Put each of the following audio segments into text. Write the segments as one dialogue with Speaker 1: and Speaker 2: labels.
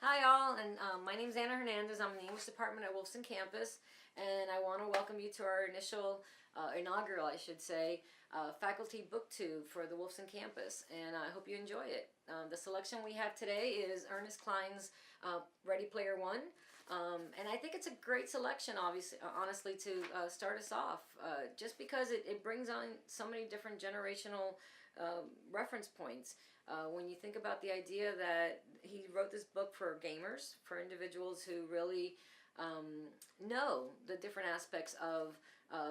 Speaker 1: Hi all, and my name is Hernandez. I'm in the English department at Wolfson campus, and I want to welcome you to our inaugural, I should say, faculty book tube for the Wolfson campus, and I hope you enjoy it. The selection we have today is Ernest Cline's Ready Player One, and I think it's a great selection, honestly, to start us off, just because it brings on so many different generational reference points. When you think about the idea that he wrote this book for gamers, for individuals who really know the different aspects of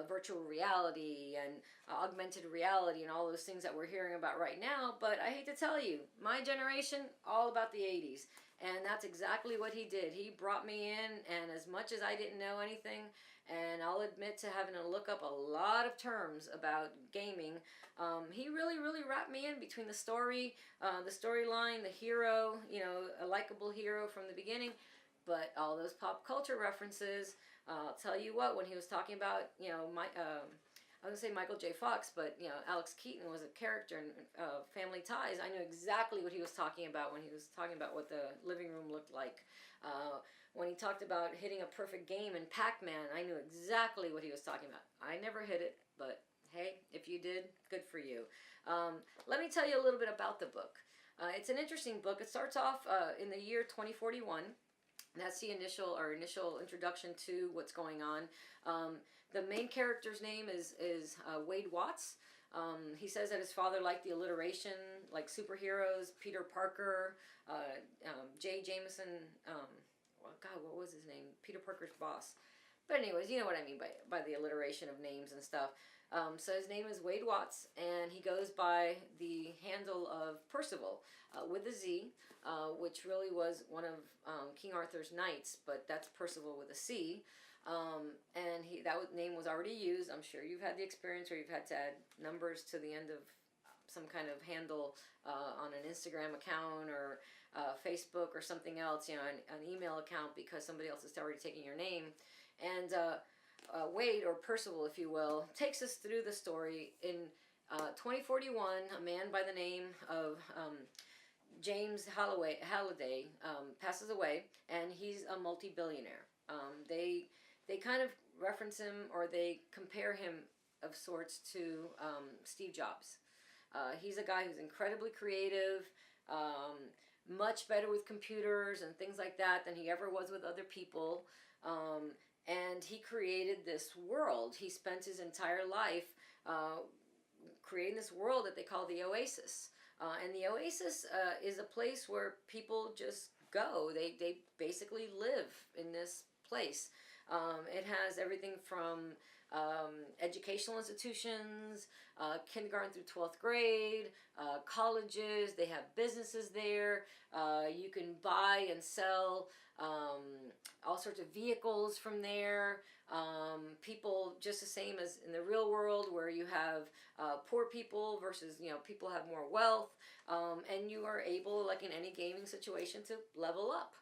Speaker 1: virtual reality and augmented reality and all those things that we're hearing about right now. But I hate to tell you, my generation, all about the 80s. And that's exactly what he did. He brought me in, and as much as I didn't know anything, and I'll admit to having to look up a lot of terms about gaming, he really wrapped me in between the storyline, the hero, a likable hero from the beginning, but all those pop culture references. I'll tell you what, when he was talking about, I was going to say Michael J. Fox, but, Alex Keaton was a character in Family Ties. I knew exactly what he was talking about when he was talking about what the living room looked like. When he talked about hitting a perfect game in Pac-Man, I knew exactly what he was talking about. I never hit it, but hey, if you did, good for you. Let me tell you a little bit about the book. It's an interesting book. It starts off in the year 2041. That's the initial introduction to what's going on. The main character's name is Wade Watts. He says that his father liked the alliteration, like superheroes, Peter Parker, J. Jameson, God, what was his name? Peter Parker's boss. But anyways, you know what I mean by the alliteration of names and stuff. So his name is Wade Watts, and he goes by the handle of Percival with a Z, which really was one of King Arthur's knights, but that's Percival with a C. And that name was already used. I'm sure you've had the experience where you've had to add numbers to the end of some kind of handle on an Instagram account or Facebook or something else, an email account, because somebody else is already taking your name. And Wade, or Percival if you will, takes us through the story. In 2041, a man by the name of James Halliday passes away, and he's a multi-billionaire. They kind of reference him, or they compare him of sorts to Steve Jobs. He's a guy who's incredibly creative, much better with computers and things like that than he ever was with other people. And he created this world. He spent his entire life creating this world that they call the Oasis. And the Oasis is a place where people just go. They basically live in this place. It has everything from educational institutions, kindergarten through 12th grade, colleges. They have businesses there. You can buy and sell all sorts of vehicles from there. People just the same as in the real world, where you have poor people versus people have more wealth, and you are able, like in any gaming situation, to level up.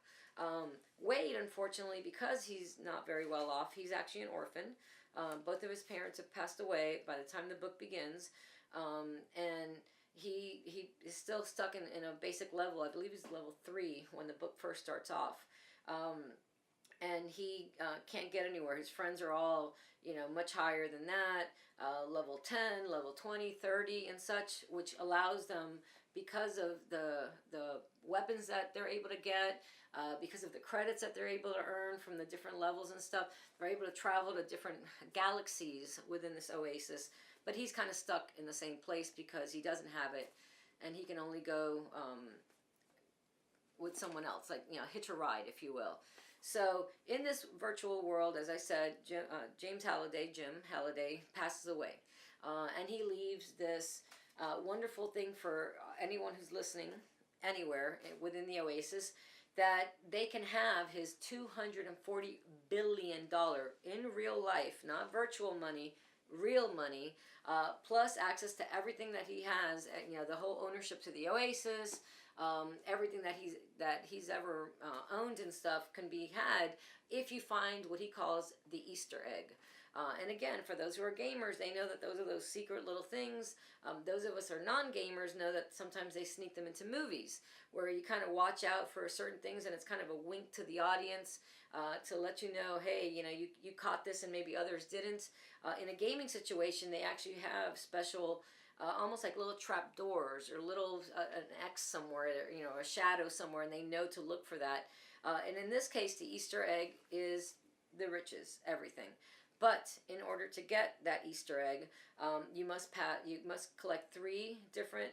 Speaker 1: Wade, unfortunately, because he's not very well off, he's actually an orphan. Both of his parents have passed away by the time the book begins, and he is still stuck in a basic level. I believe he's level 3 when the book first starts off. And he can't get anywhere. His friends are all, much higher than that, level 10, level 20, 30, and such, which allows them, because of the weapons that they're able to get, because of the credits that they're able to earn from the different levels and stuff, they're able to travel to different galaxies within this oasis. But he's kind of stuck in the same place because he doesn't have it, and he can only go with someone else, like, hitch a ride, if you will. So in this virtual world, as I said, Jim Halliday, passes away. And he leaves this wonderful thing for anyone who's listening anywhere within the Oasis, that they can have his $240 billion in real life, not virtual money, real money, plus access to everything that he has, the whole ownership to the Oasis, everything that he's ever owned and stuff can be had if you find what he calls the Easter egg. And again, for those who are gamers, they know that those are those secret little things. Those of us who are non-gamers know that sometimes they sneak them into movies, where you kind of watch out for certain things, and it's kind of a wink to the audience to let you know, hey, you caught this and maybe others didn't. In a gaming situation, they actually have special, almost like little trap doors or little an X somewhere, a shadow somewhere, and they know to look for that. And in this case, the Easter egg is the riches, everything. But in order to get that Easter egg, you must collect three different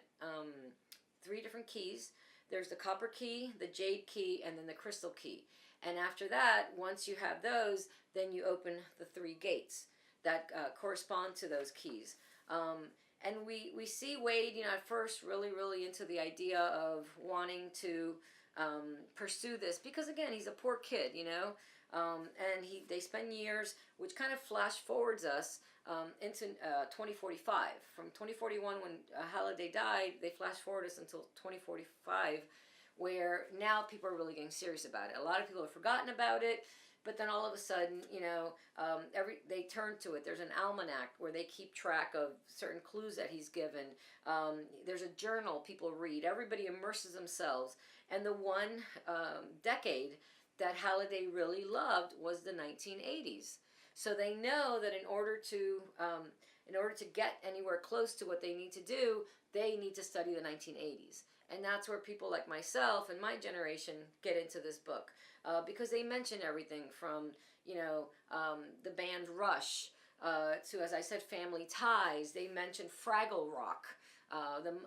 Speaker 1: keys. There's the copper key, the jade key, and then the crystal key. And after that, once you have those, then you open the three gates that correspond to those keys. And we see Wade, at first really into the idea of wanting to pursue this, because again, he's a poor kid, and they spend years, which kind of flash forwards us into 2045. From 2041, when Halliday died, they flash forward us until 2045, where now people are really getting serious about it. A lot of people have forgotten about it, but then all of a sudden, they turn to it. There's an almanac where they keep track of certain clues that he's given. There's a journal people read. Everybody immerses themselves. And the one decade that Halliday really loved was the 1980s. So they know that in order to get anywhere close to what they need to do, they need to study the 1980s. And that's where people like myself and my generation get into this book, because they mention everything from the band Rush to, as I said, Family Ties. They mention Fraggle Rock.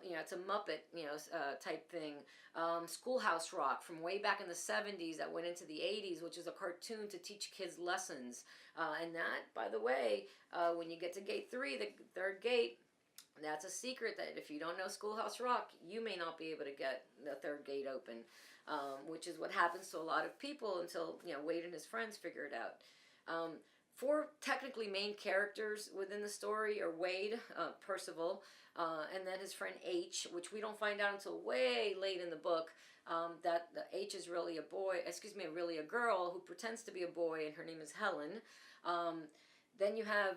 Speaker 1: It's a Muppet, type thing. Schoolhouse Rock from way back in the 70s that went into the 80s, which is a cartoon to teach kids lessons. And that, by the way, when you get to gate 3, the third gate, that's a secret that if you don't know Schoolhouse Rock, you may not be able to get the third gate open, which is what happens to a lot of people until, Wade and his friends figure it out. 4 technically main characters within the story are Wade, Percival, and then his friend H, which we don't find out until way late in the book, that the H is really really a girl who pretends to be a boy, and her name is Helen. Then you have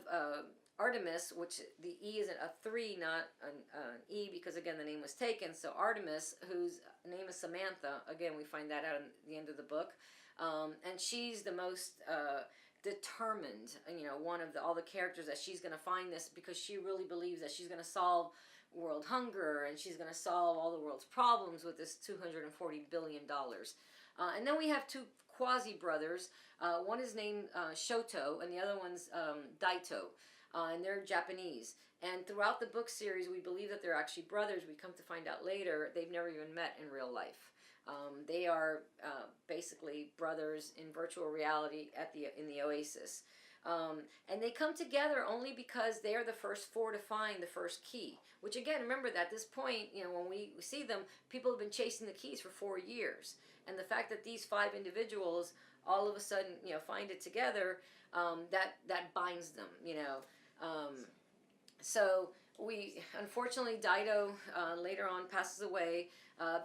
Speaker 1: Artemis, which the E is a 3, not an E, because again the name was taken. So Artemis, whose name is Samantha, again we find that out at the end of the book, and she's the most determined, one of all the characters, that she's going to find this because she really believes that she's going to solve world hunger, and she's going to solve all the world's problems with this $240 billion. And then we have 2 quasi brothers. One is named Shoto, and the other one's Daito, and they're Japanese. And throughout the book series, we believe that they're actually brothers. We come to find out later they've never even met in real life. They are basically brothers in virtual reality in the Oasis. And they come together only because they are the first 4 to find the first key. Which again, remember that at this point, when we see them, people have been chasing the keys for 4 years. And the fact that these 5 individuals all of a sudden, find it together, that binds them, So unfortunately, Daito later on passes away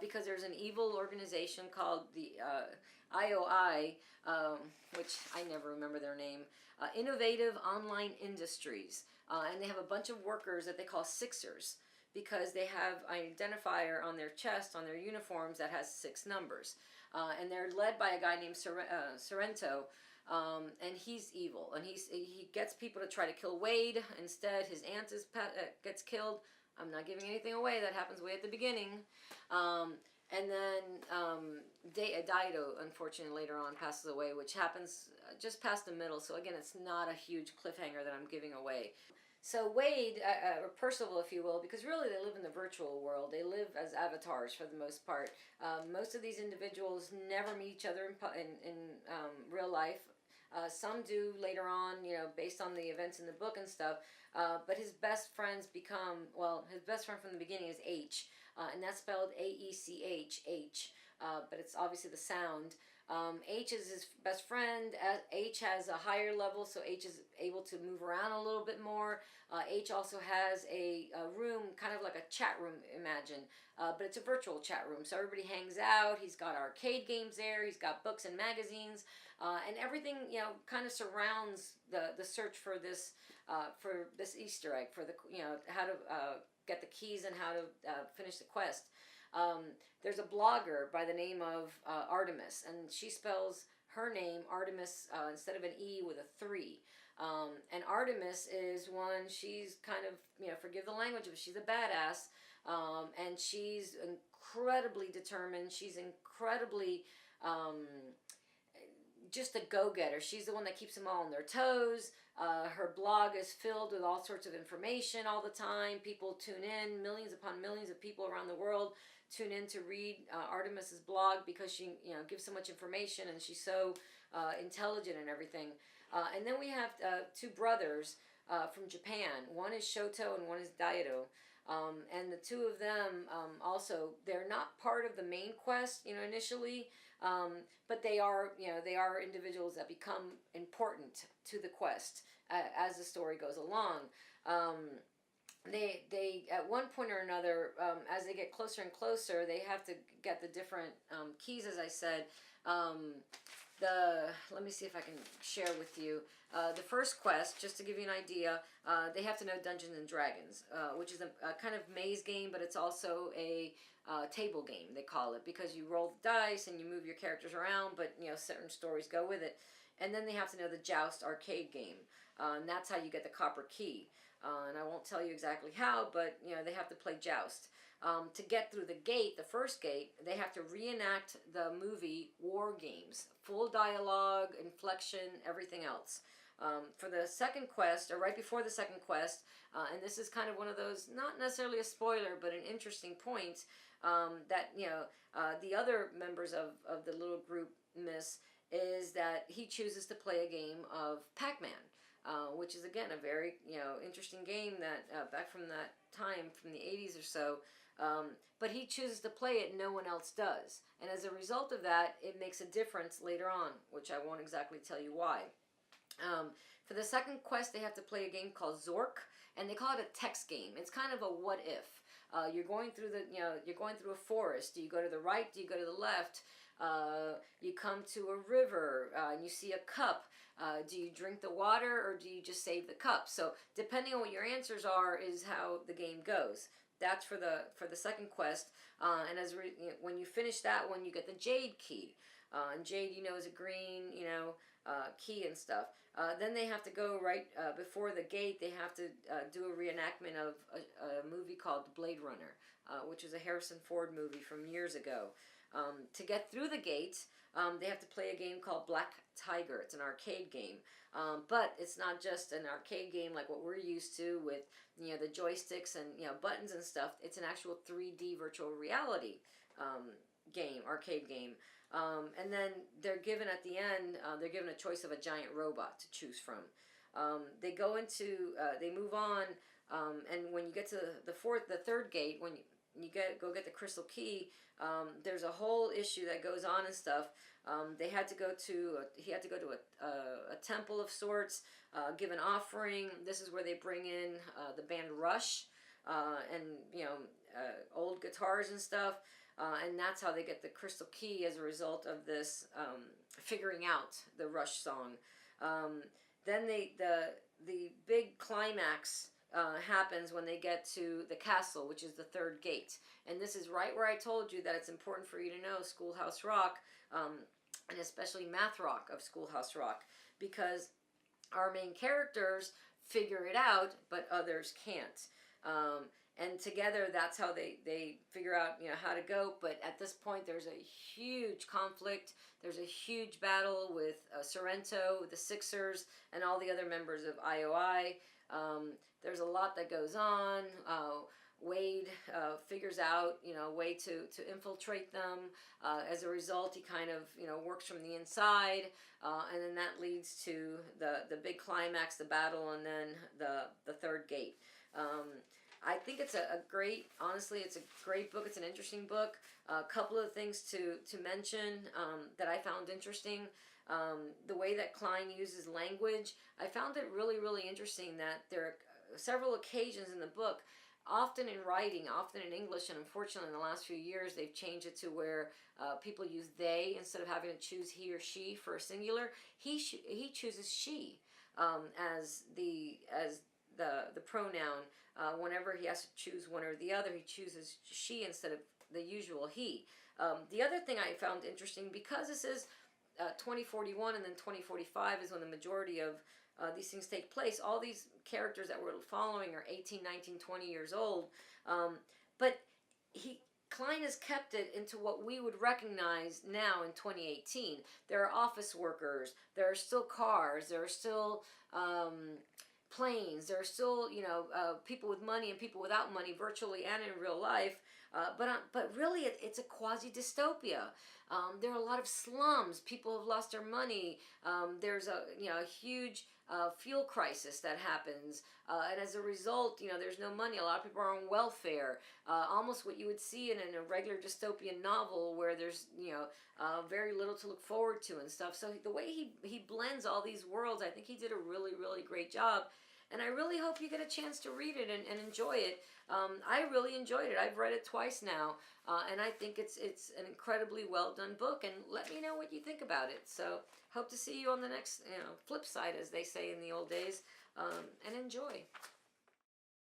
Speaker 1: because there's an evil organization called the IOI, which I never remember their name, Innovative Online Industries. And they have a bunch of workers that they call Sixers, because they have an identifier on their chest, on their uniforms, that has 6 numbers. And they're led by a guy named Sorrento. And he's evil, and he gets people to try to kill Wade. Instead, his aunt gets killed. I'm not giving anything away. That happens way at the beginning. And then Daito, unfortunately, later on passes away, which happens just past the middle. So again, it's not a huge cliffhanger that I'm giving away. So Wade, or Percival, if you will, because really they live in the virtual world. They live as avatars for the most part. Most of these individuals never meet each other in real life. Some do later on, based on the events in the book and stuff. But his best friends his best friend from the beginning is H, and that's spelled Aech, H. but it's obviously the sound. H is his best friend. H has a higher level, so H is able to move around a little bit more. H also has a room, kind of like a chat room, imagine, but it's a virtual chat room. So everybody hangs out. He's got arcade games there. He's got books and magazines, and everything, kind of surrounds the search for this Easter egg, for the how to get the keys and how to finish the quest. There's a blogger by the name of Artemis, and she spells her name Artemis instead of an E with a 3. And Artemis is one, she's kind of, forgive the language, but she's a badass. And she's incredibly determined. She's incredibly just a go-getter. She's the one that keeps them all on their toes. Her blog is filled with all sorts of information all the time. People tune in, millions upon millions of people around the world tune in to read Artemis's blog because she gives so much information, and she's so intelligent and everything. And then we have two brothers from Japan. One is Shoto and one is Daido. And the two of them also, they're not part of the main quest, initially, but they are individuals that become important to the quest as the story goes along. They at one point or another, as they get closer and closer, they have to get the different keys, as I said. Let me see if I can share with you. The first quest, just to give you an idea, they have to know Dungeons and Dragons, which is a kind of maze game, but it's also a table game, they call it, because you roll the dice and you move your characters around, but certain stories go with it. And then they have to know the Joust arcade game, and that's how you get the copper key. And I won't tell you exactly how, but they have to play Joust. To get through the gate, the first gate, they have to reenact the movie War Games. Full dialogue, inflection, everything else. For the second quest, or right before the second quest, and this is kind of one of those, not necessarily a spoiler, but an interesting point that, the other members of the little group miss, is that he chooses to play a game of Pac-Man. Which is, again, a very, interesting game that back from that time, from the 80s or so. But he chooses to play it, no one else does. And as a result of that, it makes a difference later on, which I won't exactly tell you why. For the second quest, they have to play a game called Zork, and they call it a text game. It's kind of a what if. You're going through you're going through a forest. Do you go to the right? Do you go to the left? You come to a river and you see a cup. Do you drink the water or do you just save the cup? So depending on what your answers are is how the game goes. That's for the second quest. And when you finish that one, you get the Jade key. And Jade, is a green, key and stuff. Then they have to go right before the gate. They have to do a reenactment of a movie called Blade Runner, which is a Harrison Ford movie from years ago. To get through the gate, they have to play a game called Black Tiger. It's an arcade game, but it's not just an arcade game like what we're used to with the joysticks and buttons and stuff. It's an actual 3D virtual reality arcade game. And then they're given at the end, they're given a choice of a giant robot to choose from. They move on, and when you get to the third gate, when you go get the crystal key, there's a whole issue that goes on and stuff. He had to go to a temple of sorts, give an offering. This is where they bring in the band Rush, and old guitars and stuff. And that's how they get the crystal key as a result of this figuring out the Rush song. Then the big climax happens when they get to the castle, which is the third gate. And this is right where I told you that it's important for you to know Schoolhouse Rock, and especially math rock of Schoolhouse Rock, because our main characters figure it out, but others can't. And together, that's how they figure out, how to go. But at this point, there's a huge conflict. There's a huge battle with Sorrento, the Sixers, and all the other members of IOI. There's a lot that goes on. Wade figures out, a way to infiltrate them. As a result, he kind of, works from the inside. And then that leads to the big climax, the battle, and then the third gate. I think it's a great, honestly, it's a great book. It's an interesting book. A couple of things to mention that I found interesting. The way that Cline uses language, I found it really, really interesting that there are several occasions in the book, often in writing, often in English, and unfortunately in the last few years they've changed it to where people use they instead of having to choose he or she for a singular. He chooses she as the pronoun. Whenever he has to choose one or the other, he chooses she instead of the usual he. The other thing I found interesting, because this is 2041 and then 2045 is when the majority of these things take place. All these characters that we're following are 18, 19, 20 years old. But Cline has kept it into what we would recognize now in 2018. There are office workers. There are still cars. There are still planes. There are still, people with money and people without money, virtually and in real life. But really, it's a quasi-dystopia. There are a lot of slums. People have lost their money. There's a huge fuel crisis that happens, and as a result, there's no money. A lot of people are on welfare. Almost what you would see in a regular dystopian novel, where there's very little to look forward to and stuff. So the way he blends all these worlds, I think he did a really, really great job. And I really hope you get a chance to read it and enjoy it. I really enjoyed it. I've read it twice now, and I think it's an incredibly well done book. And let me know what you think about it. So hope to see you on the next flip side, as they say in the old days. And enjoy.